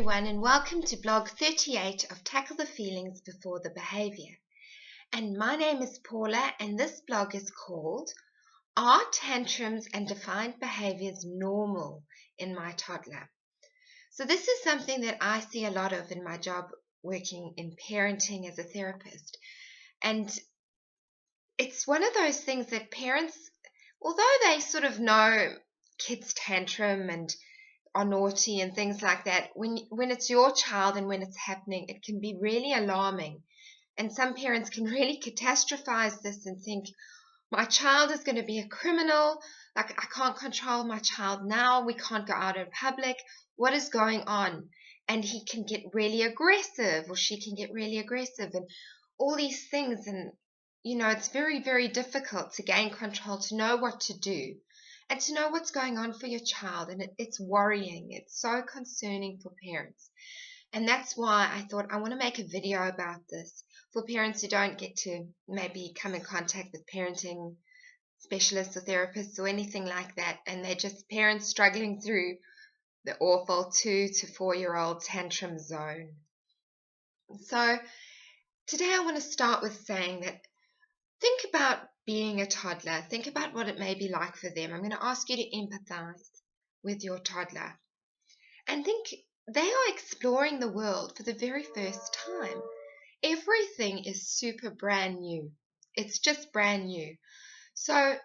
everyone, and welcome to blog 38 of Tackle the Feelings Before the Behaviour. And my name is Paula, and this blog is called Are Tantrums and Defiant Behaviours Normal in My Toddler? So this is something that I see a lot of in my job working in parenting as a therapist. And it's one of those things that parents, although they sort of know kids tantrum and are naughty and things like that, when it's your child and when it's happening, it can be really alarming. And some parents can really catastrophize this and think, my child is going to be a criminal, like I can't control my child now, we can't go out in public, what is going on? And he can get really aggressive, or she can get really aggressive, and all these things. And it's very, very difficult to gain control, to know what to do, and to know what's going on for your child. And it's worrying. It's so concerning for parents. And that's why I thought I want to make a video about this for parents who don't get to maybe come in contact with parenting specialists or therapists or anything like that. And they're just parents struggling through the awful 2 to 4-year-old tantrum zone. So today I want to start with saying that think about being a toddler. Think about what it may be like for them. I'm going to ask you to empathize with your toddler and think they are exploring the world for the very first time. Everything is super brand new. It's just brand new. So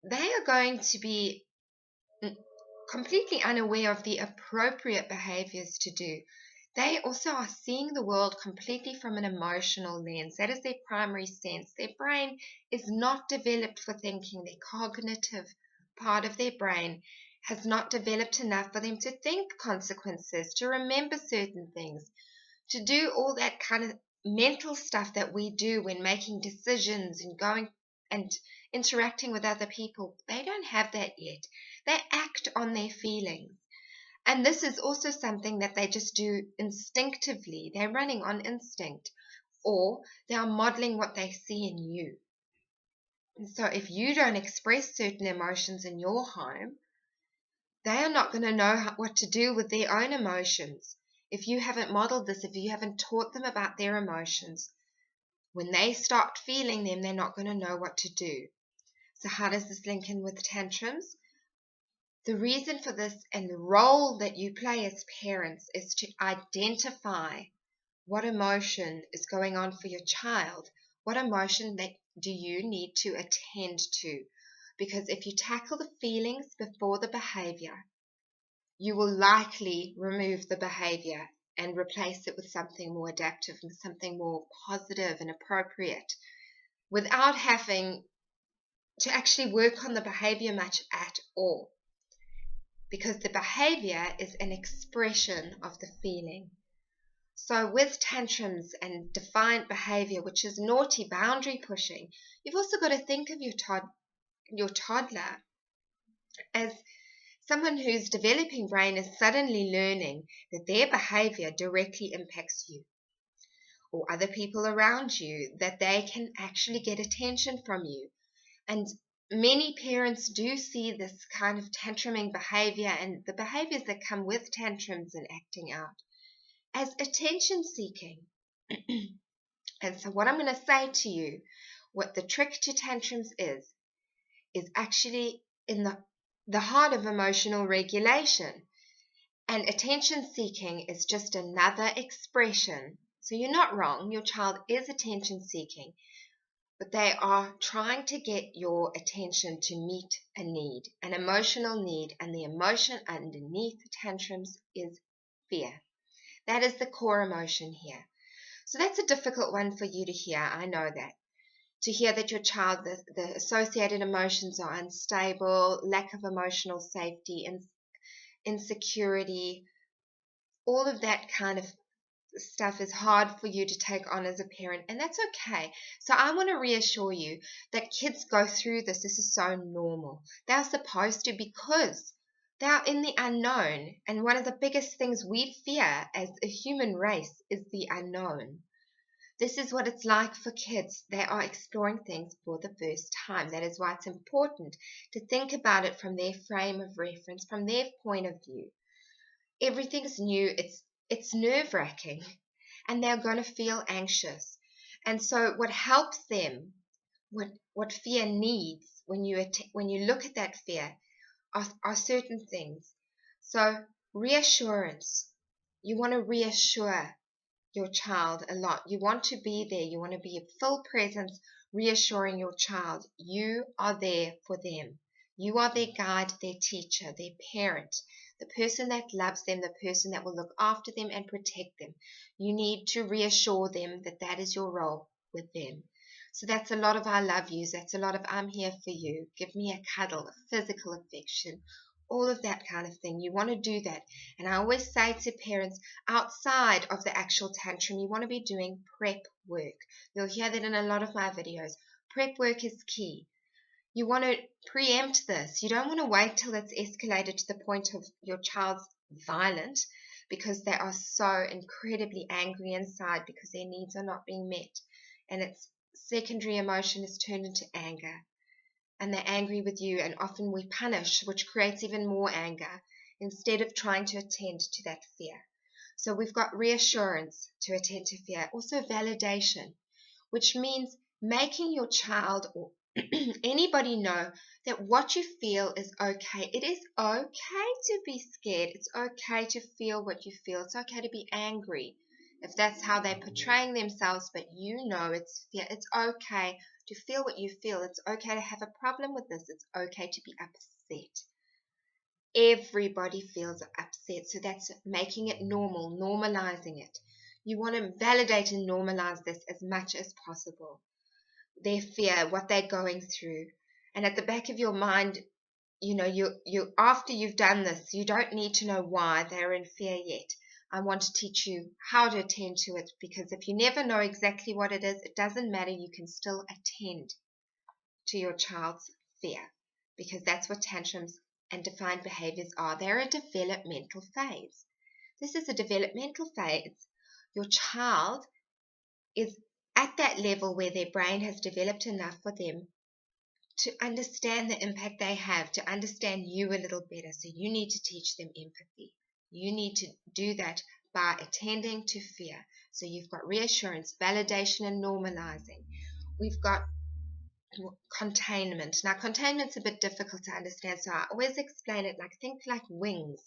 they are going to be completely unaware of the appropriate behaviors to do. They also are seeing the world completely from an emotional lens. That is their primary sense. Their brain is not developed for thinking. Their cognitive part of their brain has not developed enough for them to think consequences, to remember certain things, to do all that kind of mental stuff that we do when making decisions and going and interacting with other people. They don't have that yet. They act on their feelings. And this is also something that they just do instinctively. They're running on instinct, or they are modeling what they see in you. And so if you don't express certain emotions in your home, they are not going to know what to do with their own emotions. If you haven't modeled this, if you haven't taught them about their emotions, when they start feeling them, they're not going to know what to do. So how does this link in with tantrums? The reason for this and the role that you play as parents is to identify what emotion is going on for your child. What emotion do you need to attend to? Because if you tackle the feelings before the behavior, you will likely remove the behavior and replace it with something more adaptive and something more positive and appropriate, without having to actually work on the behavior much at all. Because the behavior is an expression of the feeling. So with tantrums and defiant behavior, which is naughty boundary pushing, you've also got to think of your toddler as someone whose developing brain is suddenly learning that their behavior directly impacts you or other people around you, that they can actually get attention from you. And many parents do see this kind of tantruming behavior and the behaviors that come with tantrums and acting out as attention seeking. And so what I'm going to say to you, what the trick to tantrums is actually in the heart of emotional regulation. And attention seeking is just another expression. So you're not wrong. Your child is attention seeking. But they are trying to get your attention to meet a need, an emotional need, and the emotion underneath tantrums is fear. That is the core emotion here. So that's a difficult one for you to hear, I know that. To hear that your child, the associated emotions are unstable, lack of emotional safety, insecurity, all of that kind of stuff is hard for you to take on as a parent, and that's okay. So I want to reassure you that kids go through this. This is so normal. They are supposed to, because they are in the unknown, and one of the biggest things we fear as a human race is the unknown. This is what it's like for kids. They are exploring things for the first time. That is why it's important to think about it from their frame of reference, from their point of view. Everything's new. it's nerve-wracking, and they're going to feel anxious. And so what helps them, what fear needs when you look at that fear are certain things. So reassurance. You want to reassure your child a lot. You want to be there. You want to be a full presence, reassuring your child you are there for them. You are their guide, their teacher, their parent, the person that loves them, the person that will look after them and protect them. You need to reassure them that that is your role with them. So that's a lot of I love yous. That's a lot of I'm here for you. Give me a cuddle, a physical affection, all of that kind of thing. You want to do that. And I always say to parents, outside of the actual tantrum, you want to be doing prep work. You'll hear that in a lot of my videos. Prep work is key. You want to preempt this. You don't want to wait till it's escalated to the point of your child's violent, because they are so incredibly angry inside because their needs are not being met. And its secondary emotion is turned into anger. And they're angry with you, and often we punish, which creates even more anger, instead of trying to attend to that fear. So we've got reassurance to attend to fear. Also validation, which means making your child or anybody know that what you feel is okay. It is okay to be scared. It's okay to feel what you feel. It's okay to be angry if that's how they're portraying themselves, but you know it's fear. It's okay to feel what you feel. It's okay to have a problem with this. It's okay to be upset. Everybody feels upset, so that's making it normal, normalizing it. You want to validate and normalize this as much as possible. Their fear, what they're going through. And at the back of your mind, you after you've done this, you don't need to know why they're in fear yet. I want to teach you how to attend to it, because if you never know exactly what it is, it doesn't matter. You can still attend to your child's fear, because that's what tantrums and defiant behaviors are. They're a developmental phase. This is a developmental phase. Your child is at that level where their brain has developed enough for them to understand the impact they have, to understand you a little better. So you need to teach them empathy. You need to do that by attending to fear. So you've got reassurance, validation, and normalizing. We've got containment. Now, containment's a bit difficult to understand, so I always explain it think like wings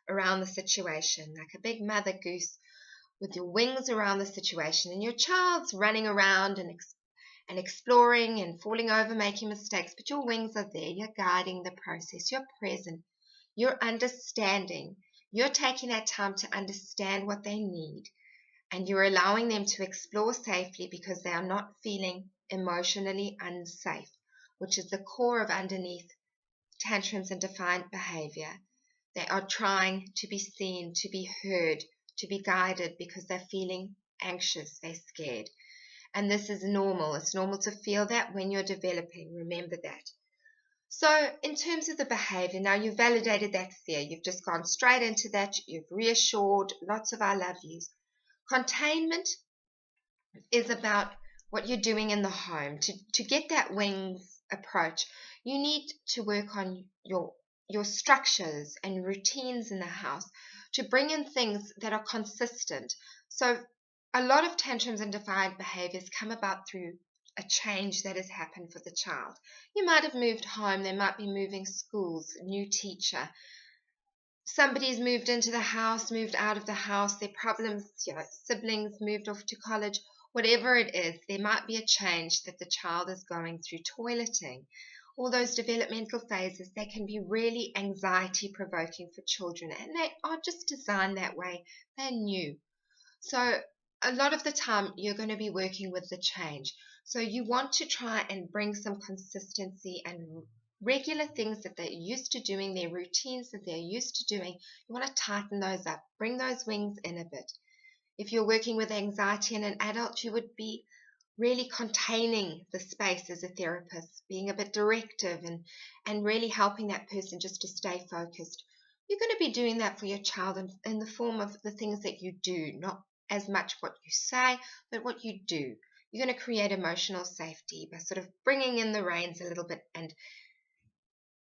around the situation, like a big mother goose with your wings around the situation, and your child's running around and exploring and falling over, making mistakes, but your wings are there. You're guiding the process. You're present. You're understanding. You're taking that time to understand what they need, and you're allowing them to explore safely because they are not feeling emotionally unsafe, which is the core of underneath tantrums and defiant behavior. They are trying to be seen, to be heard, to be guided because they're feeling anxious, they're scared. And this is normal. It's normal to feel that when you're developing. Remember that. So in terms of the behavior, now you've validated that fear. You've just gone straight into that. You've reassured, lots of I love yous. Containment is about what you're doing in the home. To get that wings approach, you need to work on your structures and routines in the house to bring in things that are consistent. So a lot of tantrums and defiant behaviors come about through a change that has happened for the child. You might have moved home, they might be moving schools, new teacher. Somebody's moved into the house, moved out of the house, their problems, siblings moved off to college, whatever it is, there might be a change that the child is going through. Toileting, all those developmental phases, they can be really anxiety provoking for children, and they are just designed that way. They're new. So a lot of the time you're going to be working with the change. So you want to try and bring some consistency and regular things that they're used to doing, their routines that they're used to doing. You want to tighten those up, bring those wings in a bit. If you're working with anxiety in an adult, you would be really containing the space as a therapist, being a bit directive and really helping that person just to stay focused. You're going to be doing that for your child in the form of the things that you do, not as much what you say, but what you do. You're going to create emotional safety by sort of bringing in the reins a little bit and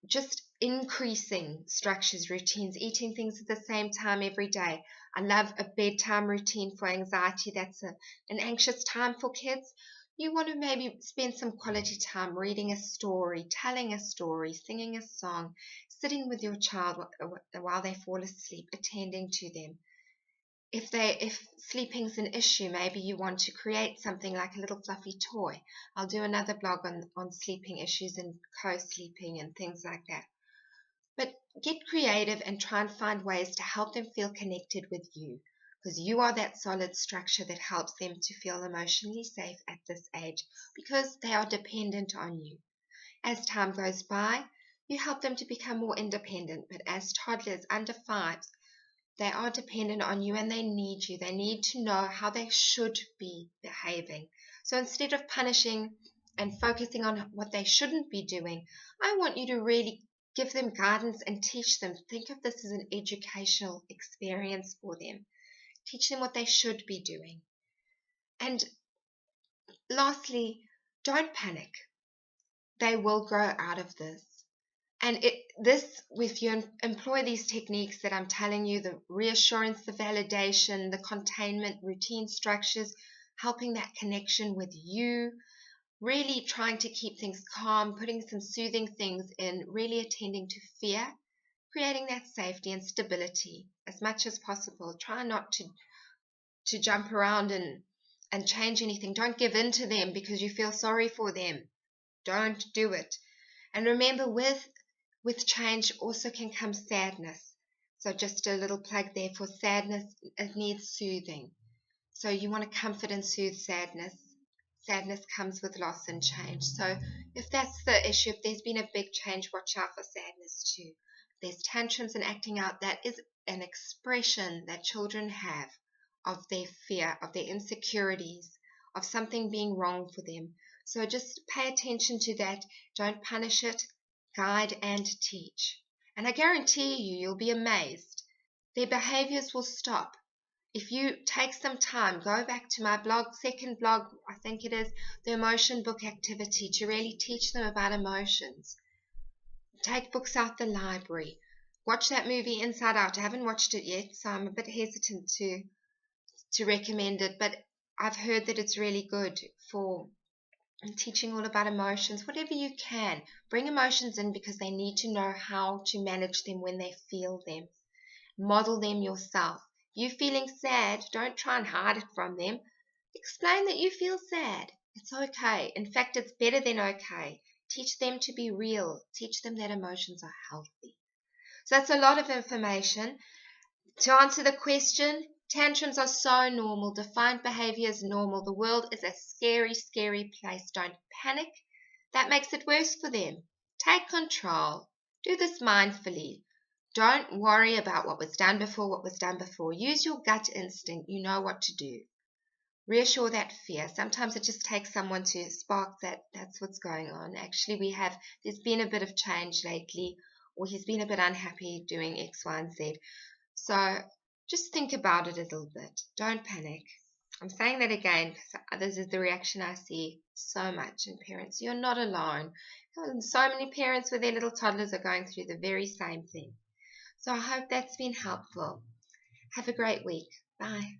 just increasing structures, routines, eating things at the same time every day. I love a bedtime routine for anxiety. That's an anxious time for kids. You want to maybe spend some quality time reading a story, telling a story, singing a song, sitting with your child while they fall asleep, attending to them. If sleeping's an issue, maybe you want to create something like a little fluffy toy. I'll do another blog on sleeping issues and co-sleeping and things like that. But get creative and try and find ways to help them feel connected with you, because you are that solid structure that helps them to feel emotionally safe at this age, because they are dependent on you. As time goes by, you help them to become more independent, but as toddlers under 5, they are dependent on you and they need you. They need to know how they should be behaving. So instead of punishing and focusing on what they shouldn't be doing, I want you to really give them guidance and teach them. Think of this as an educational experience for them. Teach them what they should be doing. And lastly, don't panic. They will grow out of this. And if you employ these techniques that I'm telling you, the reassurance, the validation, the containment, routine structures, helping that connection with you, really trying to keep things calm, putting some soothing things in, really attending to fear, creating that safety and stability as much as possible. Try not to jump around and change anything. Don't give in to them because you feel sorry for them. Don't do it. And remember, with change also can come sadness. So just a little plug there for sadness. It needs soothing. So you want to comfort and soothe sadness. Sadness comes with loss and change. So if that's the issue, if there's been a big change, watch out for sadness too. If there's tantrums and acting out, that is an expression that children have of their fear, of their insecurities, of something being wrong for them. So just pay attention to that. Don't punish it. Guide and teach. And I guarantee you'll be amazed. Their behaviors will stop. If you take some time, go back to my blog, second blog, I think it is, the emotion book activity, to really teach them about emotions. Take books out the library. Watch that movie Inside Out. I haven't watched it yet, so I'm a bit hesitant to recommend it, but I've heard that it's really good for teaching all about emotions. Whatever you can, bring emotions in, because they need to know how to manage them when they feel them. Model them yourself. You feeling sad, don't try and hide it from them. Explain that you feel sad. It's okay. In fact, it's better than okay. Teach them to be real. Teach them that emotions are healthy. So that's a lot of information. To answer the question, tantrums are so normal. Defiant behavior is normal. The world is a scary, scary place. Don't panic. That makes it worse for them. Take control. Do this mindfully. Don't worry about what was done before. Use your gut instinct. You know what to do. Reassure that fear. Sometimes it just takes someone to spark that's what's going on. Actually, there's been a bit of change lately, or he's been a bit unhappy doing X, Y, and Z. So just think about it a little bit. Don't panic. I'm saying that again because this is the reaction I see so much in parents. You're not alone. So many parents with their little toddlers are going through the very same thing. So I hope that's been helpful. Have a great week. Bye.